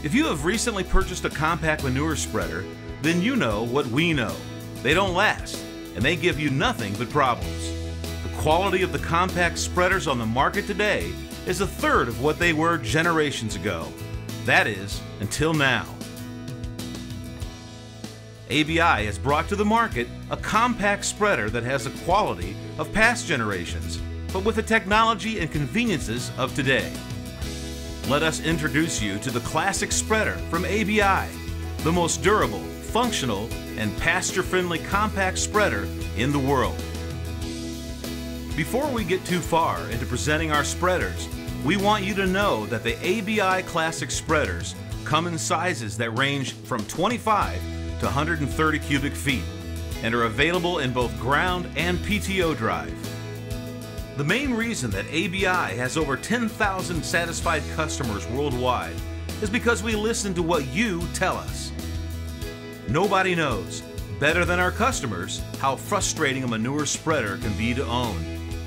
If you have recently purchased a compact manure spreader, then you know what we know. They don't last, and they give you nothing but problems. The quality of the compact spreaders on the market today is a third of what they were generations ago. That is, until now. ABI has brought to the market a compact spreader that has the quality of past generations, but with the technology and conveniences of today. Let us introduce you to the classic spreader from ABI, the most durable, functional, and pasture-friendly compact spreader in the world. Before we get too far into presenting our spreaders, we want you to know that the ABI classic spreaders come in sizes that range from 25 to 130 cubic feet and are available in both ground and PTO drive. The main reason that ABI has over 10,000 satisfied customers worldwide is because we listen to what you tell us. Nobody knows better than our customers how frustrating a manure spreader can be to own.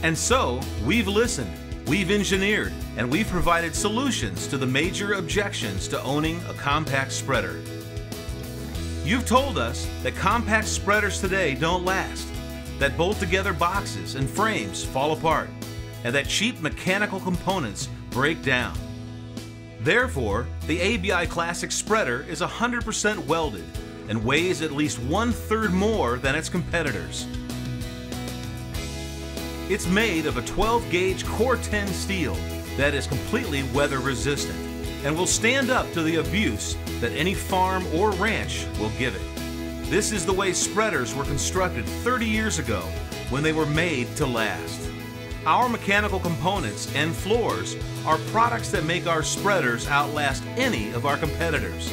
And so, we've listened, we've engineered, and we've provided solutions to the major objections to owning a compact spreader. You've told us that compact spreaders today don't last, that bolt-together boxes and frames fall apart, and that cheap mechanical components break down. Therefore, the ABI Classic spreader is 100% welded and weighs at least 1/3 more than its competitors. It's made of a 12-gauge Core 10 steel that is completely weather resistant and will stand up to the abuse that any farm or ranch will give it. This is the way spreaders were constructed 30 years ago when they were made to last. Our mechanical components and floors are products that make our spreaders outlast any of our competitors.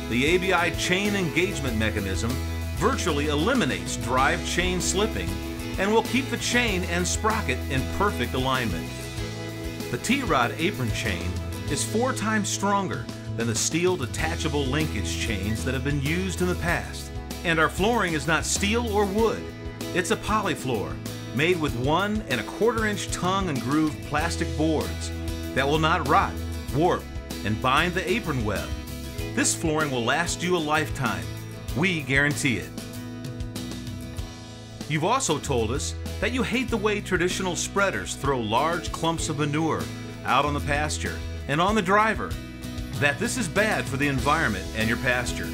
The ABI chain engagement mechanism virtually eliminates drive chain slipping and will keep the chain and sprocket in perfect alignment. The T-rod apron chain is 4 times stronger than the steel detachable linkage chains that have been used in the past. And our flooring is not steel or wood. It's a polyfloor made with 1 1/4 inch tongue and groove plastic boards that will not rot, warp, and bind the apron web. This flooring will last you a lifetime. We guarantee it. You've also told us that you hate the way traditional spreaders throw large clumps of manure out on the pasture and on the driver, that this is bad for the environment and your pasture.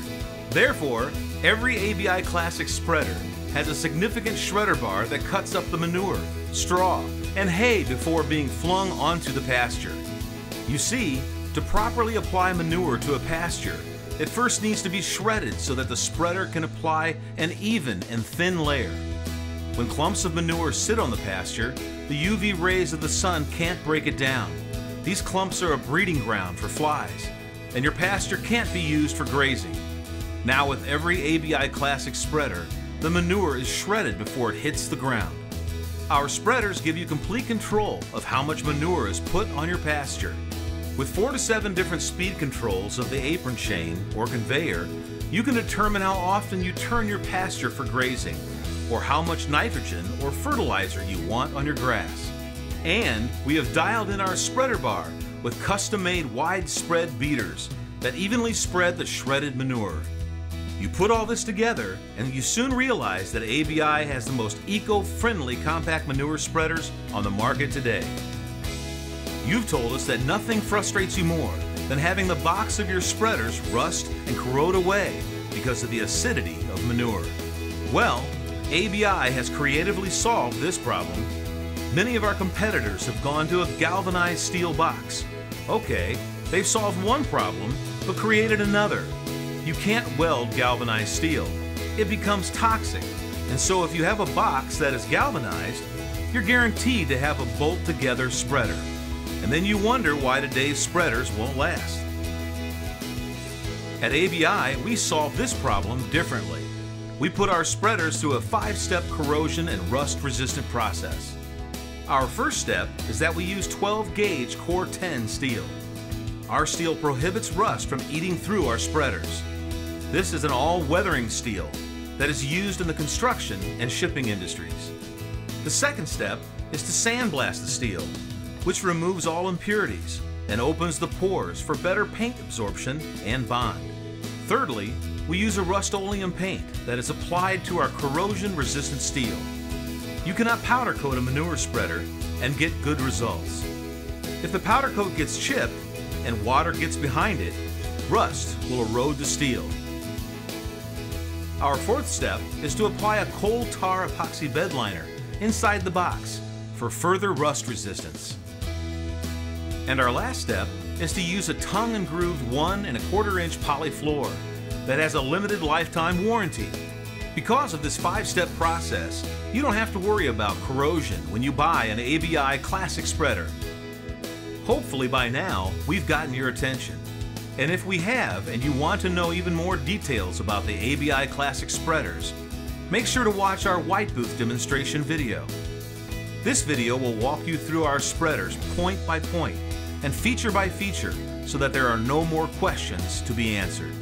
Therefore, every ABI Classic spreader has a significant shredder bar that cuts up the manure, straw, and hay before being flung onto the pasture. You see, to properly apply manure to a pasture, it first needs to be shredded so that the spreader can apply an even and thin layer. When clumps of manure sit on the pasture, the UV rays of the sun can't break it down. These clumps are a breeding ground for flies, and your pasture can't be used for grazing. Now with every ABI Classic spreader, the manure is shredded before it hits the ground. Our spreaders give you complete control of how much manure is put on your pasture. With 4 to 7 different speed controls of the apron chain or conveyor, you can determine how often you turn your pasture for grazing, or how much nitrogen or fertilizer you want on your grass. And we have dialed in our spreader bar with custom-made widespread beaters that evenly spread the shredded manure. You put all this together and you soon realize that ABI has the most eco-friendly compact manure spreaders on the market today. You've told us that nothing frustrates you more than having the box of your spreaders rust and corrode away because of the acidity of manure. Well, ABI has creatively solved this problem. Many of our competitors have gone to a galvanized steel box. Okay, they've solved one problem, but created another. You can't weld galvanized steel. It becomes toxic. And so if you have a box that is galvanized, you're guaranteed to have a bolt-together spreader. And then you wonder why today's spreaders won't last. At ABI, we solve this problem differently. We put our spreaders through a 5-step corrosion and rust-resistant process. Our first step is that we use 12-gauge Core 10 steel. Our steel prohibits rust from eating through our spreaders. This is an all-weathering steel that is used in the construction and shipping industries. The second step is to sandblast the steel, which removes all impurities, and opens the pores for better paint absorption and bond. Thirdly, we use a Rust-Oleum paint that is applied to our corrosion-resistant steel. You cannot powder coat a manure spreader and get good results. If the powder coat gets chipped and water gets behind it, rust will erode the steel. Our fourth step is to apply a coal tar epoxy bed liner inside the box for further rust resistance. And our last step is to use a tongue and grooved 1 1/4 inch poly floor that has a limited lifetime warranty. Because of this 5-step process, you don't have to worry about corrosion when you buy an ABI Classic spreader. Hopefully by now, we've gotten your attention. And if we have, and you want to know even more details about the ABI Classic spreaders, make sure to watch our white booth demonstration video. This video will walk you through our spreaders point by point and feature by feature so that there are no more questions to be answered.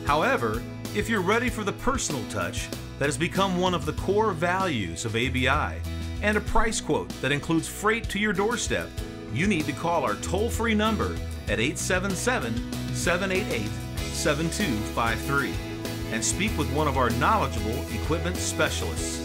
However, if you're ready for the personal touch that has become one of the core values of ABI and a price quote that includes freight to your doorstep, you need to call our toll-free number at 877-788-7253 and speak with one of our knowledgeable equipment specialists.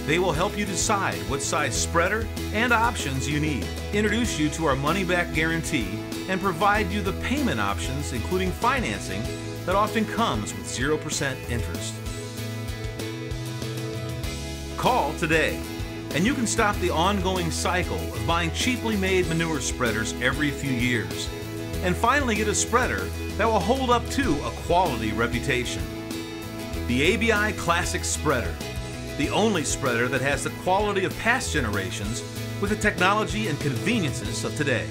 They will help you decide what size spreader and options you need, introduce you to our money-back guarantee, and provide you the payment options, including financing, that often comes with 0% interest. Call today, and you can stop the ongoing cycle of buying cheaply made manure spreaders every few years, and finally get a spreader that will hold up to a quality reputation. The ABI Classic Spreader, the only spreader that has the quality of past generations with the technology and conveniences of today.